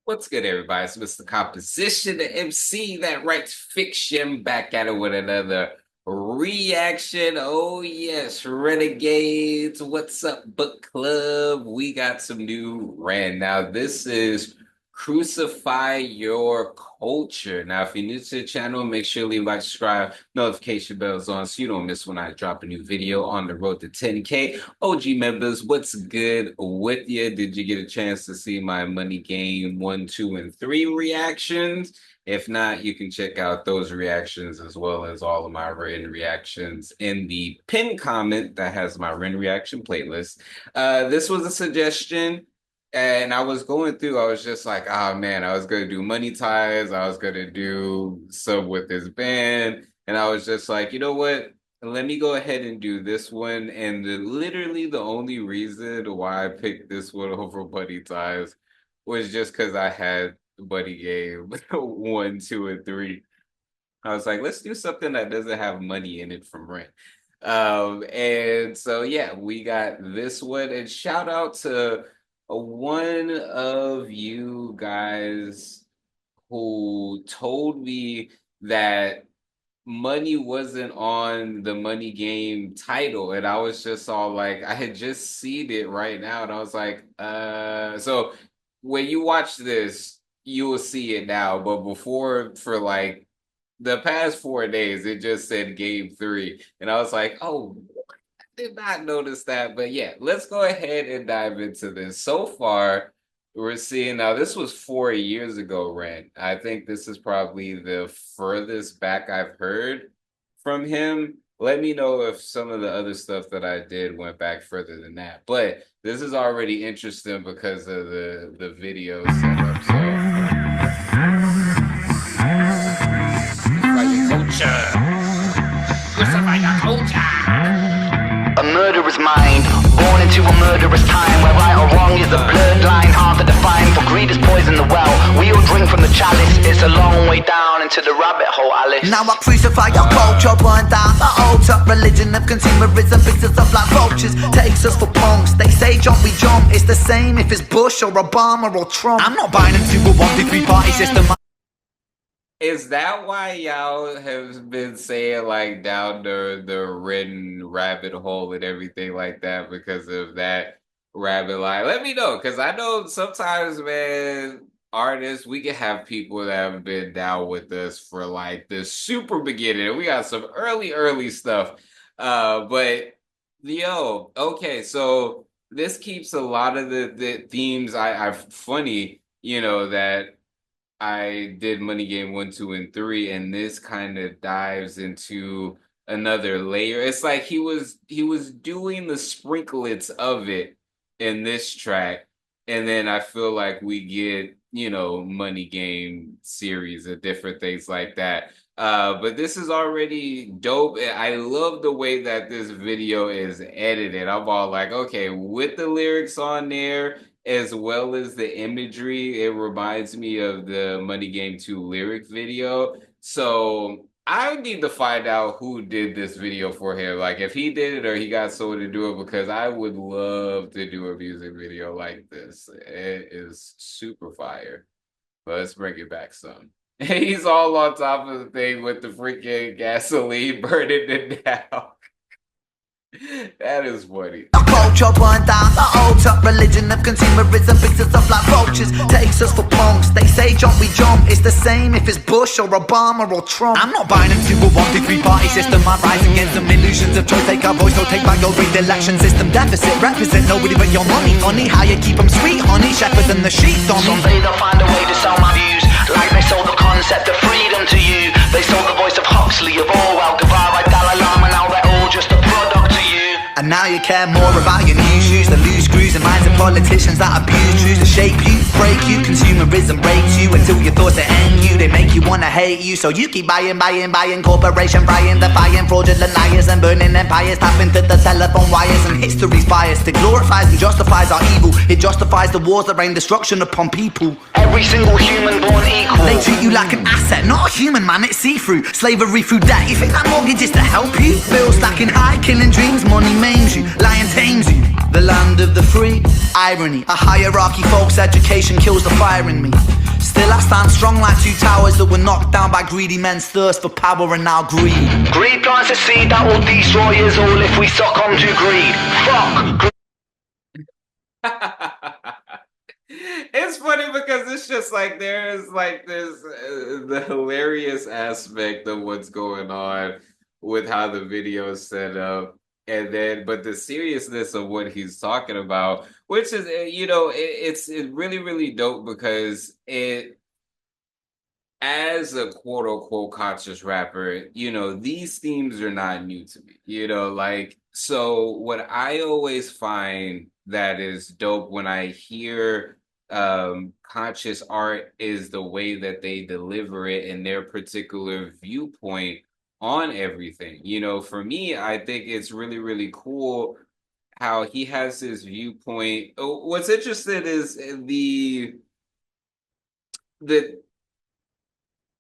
What's good, everybody? It's Mr. Composition, the MC that writes fiction, back at it with another reaction. Oh, yes, Renegades. What's up, book club? We got some new REN. Now, this is Crucify Your Culture. Now, if you're new to the channel, make sure to leave a like, subscribe, notification bells on so you don't miss when I drop a new video on the road to 10K. OG members, what's good with you? Did you get a chance to see my Money Game 1, 2, and 3 reactions? If not, you can check out those reactions as well as all of my REN reactions in the pinned comment that has my REN reaction playlist. This was a suggestion. And I was going through, I was just like, oh man, I was going to do Money Ties. I was going to do some with this band. And I was just like, you know what? Let me go ahead and do this one. And literally the only reason why I picked this one over Money Ties was just because I had Money Game 1, 2, and 3. I was like, let's do something that doesn't have money in it from REN. And so, yeah, we got this one. And shout out to one of you guys who told me that money wasn't on the Money Game title, and I was just all like, I had just seen it right now, and I was like, so when you watch this, you will see it now, but before, for like the past 4 days, it just said Game 3, and I was like, oh, did not notice that, but yeah, let's go ahead and dive into this. So far, we're seeing, now this was 4 years ago, REN. I think this is probably the furthest back I've heard from him. Let me know if some of the other stuff that I did went back further than that, but this is already interesting because of the video setup. So Crucify your culture. A murderer's mind, born into a murderous time, where right or wrong is a blurred line, hard to define. For greed is poison the well, we all drink from the chalice. It's a long way down into the rabbit hole, Alice. Now I crucify your culture, burn down the old-up religion of consumerism, picks us up like vultures, takes us for punks. They say jump, we jump, it's the same if it's Bush or Obama or Trump. I'm not buying into a 1, 2, 3 party system. is that why y'all have been saying like down the REN rabbit hole and everything like that because of that rabbit line? Let me know, because I know sometimes, man, artists, we can have people that have been down with us for like the super beginning. We got some early stuff. But yo, okay, so this keeps a lot of the themes I funny, you know, that I did Money Game 1, 2, and 3, and this kind of dives into another layer. It's like he was doing the sprinklets of it in this track, and then I feel like we get, you know, Money Game series of different things like that. But this is already dope. I love the way that this video is edited. I'm all like, okay, with the lyrics on there, as well as the imagery, it reminds me of the Money Game 2 lyric video. So I need to find out who did this video for him. Like if he did it or he got someone to do it, because I would love to do a music video like this. It is super fire. But let's bring it back some. He's all on top of the thing with the freaking gasoline burning it down. That is funny. A culture burn down the old-up religion of consumerism, picks us up like vultures, takes us for punks. They say jump, we jump, it's the same if it's Bush or Obama or Trump. I'm not buying into a 1, 2, 3 party system. I rise against some illusions of choice. Take our voice, so take back your rigged election system. Deficit, represent nobody but your money. Funny how you keep them sweet, honey, shepherds and the sheep. Someday they'll find a way to sell my views, like they sold the concept of freedom to you. They sold the voice of Huxley, of Orwell, Guevara, Dalai Lama. Now they're all just a product to you. And now you care more about your new shoes, the loose screws and minds of politicians that abuse truths to shape you, break you. Consumerism breaks you until your thoughts end you. They make you wanna hate you, so you keep buying. Corporation buying, defying fraudulent liars and burning empires. Tap into the telephone wires, and history's biased. It glorifies and justifies our evil. It justifies the wars that rain destruction upon people. Every single human born equal. They treat you like an asset, not a human, man. It's see-through. Slavery through debt. You think that mortgage is to help you? Bills stacking high, killing dreams, money maims you, lying tames you. The land of the free, irony. A hierarchy, folks, education kills the fire in me. Still I stand strong like two towers that were knocked down by greedy men's thirst for power and now greed. Greed plants a seed that will destroy us all if we succumb to greed. Fuck! It's funny because it's just like there's like this the hilarious aspect of what's going on with how the video is set up, and then but the seriousness of what he's talking about, which is it's really dope because it as a quote unquote conscious rapper, these themes are not new to me. Like so what I always find that is dope when I hear conscious art is the way that they deliver it and their particular viewpoint on everything. For me, I think it's really cool how he has his viewpoint. Oh, what's interesting is the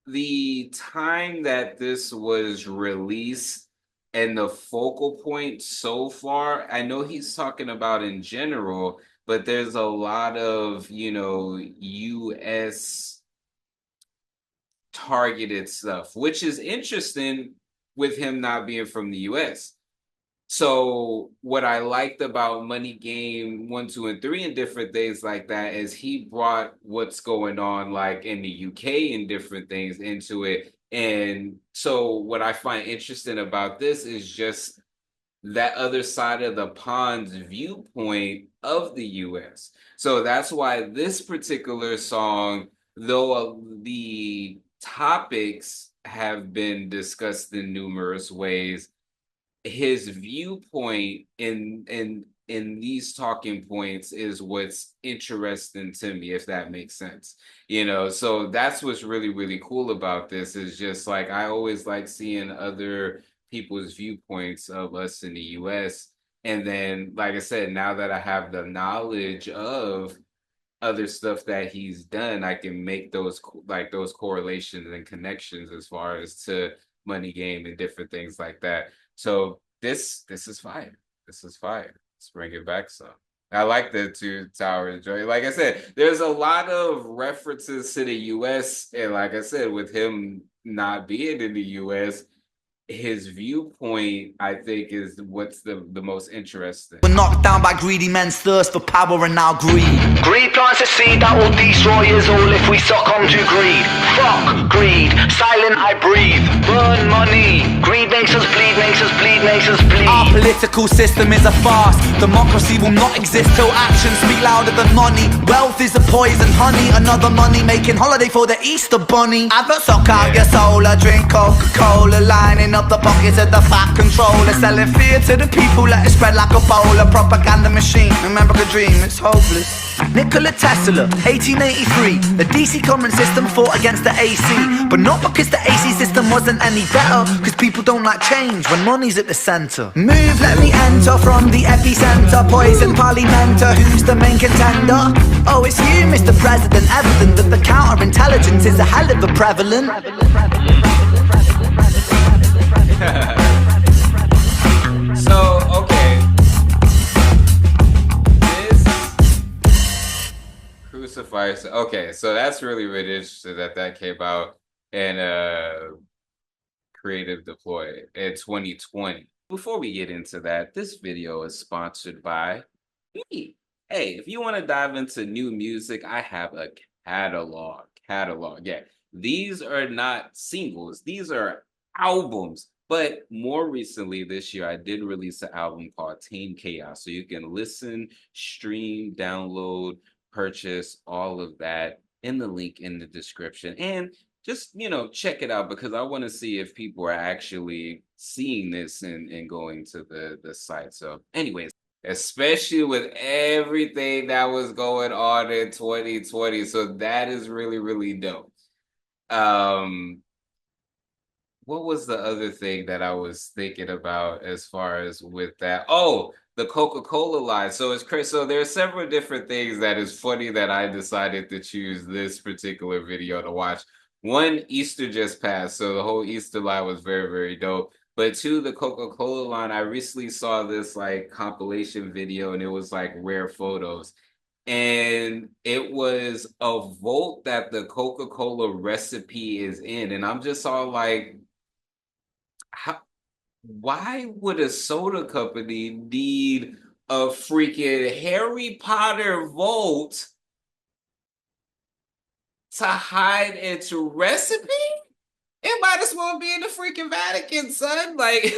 the time that this was released and the focal point so far, I know he's talking about in general, but there's a lot of, US targeted stuff, which is interesting with him not being from the US. So what I liked about Money Game 1, 2, and 3 and different things like that is he brought what's going on like in the UK and different things into it. And so what I find interesting about this is just that other side of the pond's viewpoint of the US. So that's why this particular song, though the topics have been discussed in numerous ways, his viewpoint in these talking points is what's interesting to me, if that makes sense. So that's what's really cool about this is just like I always like seeing other people's viewpoints of us in the US. And then, like I said, now that I have the knowledge of other stuff that he's done, I can make those correlations and connections as far as to Money Game and different things like that. So this is fire. This is fire. Let's bring it back some. I like the two towers joint. Like I said, there's a lot of references to the US, and like I said, with him not being in the US, his viewpoint, I think, is what's the most interesting. We're knocked down by greedy men's thirst for power and now greed. Greed plants a seed that will destroy us all if we succumb to greed. Fuck greed, silent I breathe. Burn money, greed makes us bleed, makes us bleed, makes us bleed. Our political system is a farce. Democracy will not exist till actions speak louder than money. Wealth is a poison honey, another money making holiday for the Easter bunny. Adverts suck out your soul, I drink Coca-Cola, lining up the pockets of the fat controller, selling fear to the people, let it spread like a bowl. A propaganda machine, America dream, it's hopeless. Nikola Tesla, 1883. The DC current system fought against the AC, but not because the AC system wasn't any better, because people don't like change when money's at the center. Move, let me enter from the epicenter. Poison parliamenter, who's the main contender? Oh, it's you, Mr. President. Evident that the counterintelligence is a hell of a prevalent. So, okay. This Crucify. Okay, so that's really interesting that came out and Creative Deploy in 2020. Before we get into that, this video is sponsored by me. Hey, if you want to dive into new music, I have a catalog. Yeah. These are not singles. These are albums. But more recently this year, I did release an album called Tame Chaos. So you can listen, stream, download, purchase, all of that in the link in the description. And just, check it out because I want to see if people are actually seeing this and going to the site. So anyways, especially with everything that was going on in 2020. So that is really dope. What was the other thing that I was thinking about as far as with that? Oh, the Coca-Cola line. So it's crazy. So there are several different things that is funny that I decided to choose this particular video to watch. One, Easter just passed, so the whole Easter line was very dope. But two, the Coca-Cola line, I recently saw this like compilation video and it was like rare photos. and it was a Volt that the Coca-Cola recipe is in. And I'm just all like, how, why would a soda company need a freaking Harry Potter Volt to hide its recipe? It might as well be in the freaking Vatican, son. Like,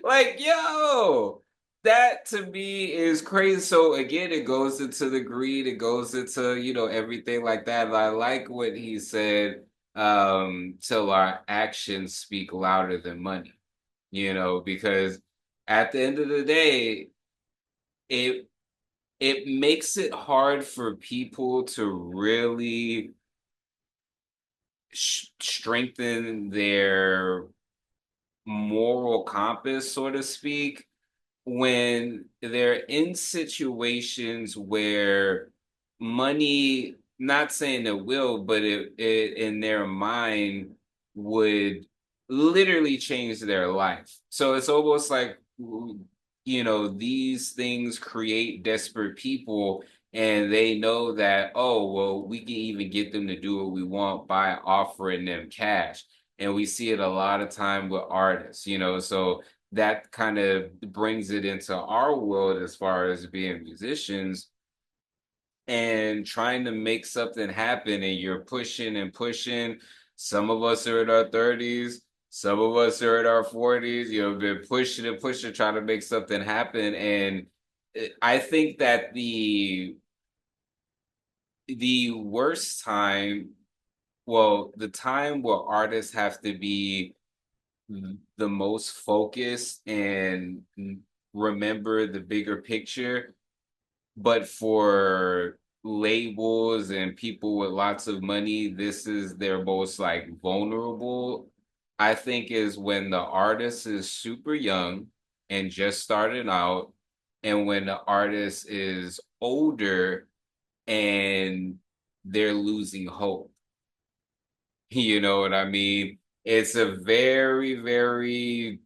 like, yo, that to me is crazy. So again, it goes into the greed, it goes into, everything like that. And I like what he said, till our actions speak louder than money, because at the end of the day, it it makes it hard for people to really strengthen their moral compass, so to speak, when they're in situations where money, not saying it will, but it in their mind would literally change their life. So it's almost like, these things create desperate people, and they know that, oh, well, we can even get them to do what we want by offering them cash. And we see it a lot of time with artists, so that kind of brings it into our world as far as being musicians and trying to make something happen, and you're pushing and pushing. Some of us are in our 30s, some of us are in our 40s, been pushing and pushing, trying to make something happen. And I think that the worst time, well, the time where artists have to be the most focused and remember the bigger picture, but for labels and people with lots of money, this is their most like vulnerable, I think, is when the artist is super young and just starting out, and when the artist is older and they're losing hope. You know what I mean? It's a very, very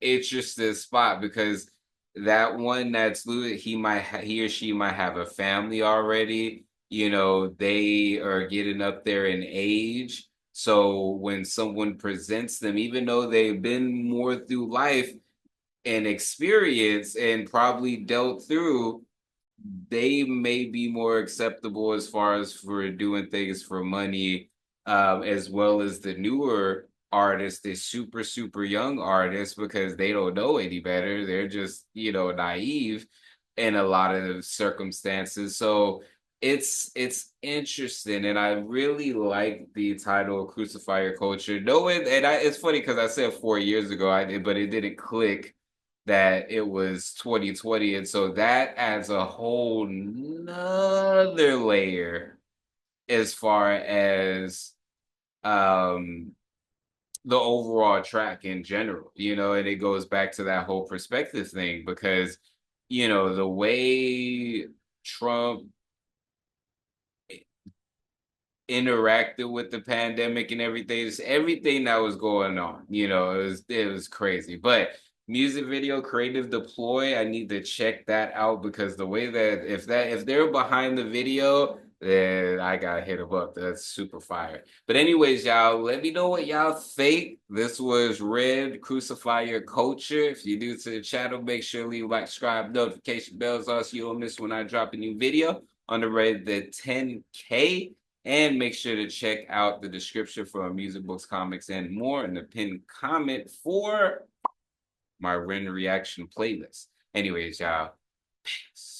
interesting spot, because that one that's losing, he or she might have a family already. They are getting up there in age. So when someone presents them, even though they've been more through life and experience and probably dealt through, they may be more acceptable as far as for doing things for money, as well as the newer artists, the super, super young artists, because they don't know any better. They're just, naive in a lot of circumstances. So it's interesting, and I really like the title Crucify Your Culture. Knowing, and it's funny because I said 4 years ago, but it didn't click that it was 2020. And so that adds a whole nother layer as far as um the overall track in general, and it goes back to that whole perspective thing, because the way Trump interacted with the pandemic and everything, just everything that was going on. It was crazy. But music video creative deploy, I need to check that out, because the way that if they're behind the video, then I gotta hit them up. That's super fire. But anyways, y'all, let me know what y'all think. This was Red, Crucify Your Culture. If you're new to the channel, make sure to leave like, subscribe, notification bells on so you don't miss when I drop a new video on the road to 10K. And make sure to check out the description for music, books, comics, and more, and the pinned comment for my REN reaction playlist. Anyways, y'all, peace.